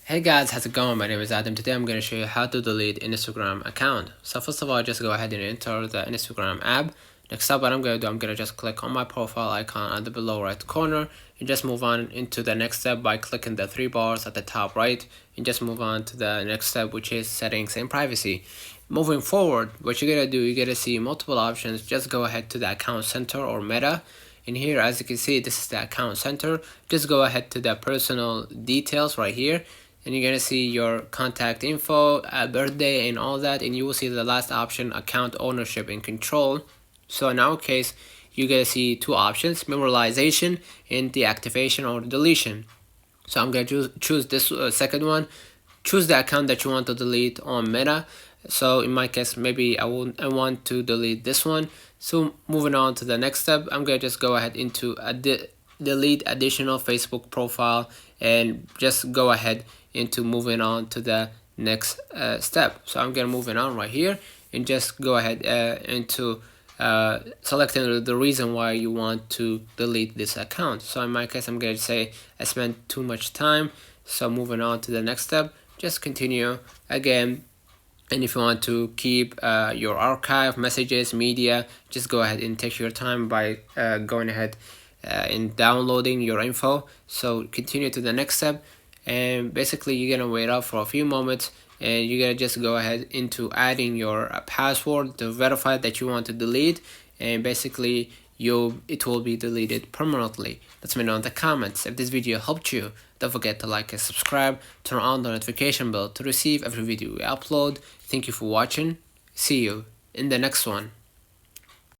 Hey guys, how's it going? My name is Adam. Today I'm going to show you how to delete Instagram account. So first of all, just go ahead and enter the Instagram app. Next up, what I'm going to do, I'm going to just click on my profile icon at the below right corner and just move on into the next step by clicking the three bars at the top right and just move on to the next step, which is settings and privacy. Moving forward, what you're going to do, you're going to see multiple options. Just go ahead to the account center or meta. And here, as you can see, this is the account center. Just go ahead to the personal details right here, and you're gonna see your contact info, birthday, and all that, and you will see the last option, account ownership and control. So in our case, you're gonna see two options, memorialization and deactivation or deletion. So I'm gonna choose this second one. Choose the account that you want to delete on Meta. So in my case, maybe I want to delete this one. So moving on to the next step, I'm gonna just go ahead into delete additional Facebook profile and just go ahead into moving on to the next step. So I'm gonna moving on right here and just go ahead into selecting the reason why you want to delete this account. So in my case, I'm gonna say I spent too much time. So moving on to the next step, just continue again. And if you want to keep your archive, messages, media, just go ahead and take your time by going ahead and downloading your info. So continue to the next step, and basically you're gonna wait up for a few moments, and you're gonna just go ahead into adding your password to verify that you want to delete, and basically it will be deleted permanently. Let me know in the comments. If this video helped you, don't forget to like and subscribe, turn on the notification bell to receive every video we upload. Thank you for watching. See you in the next one.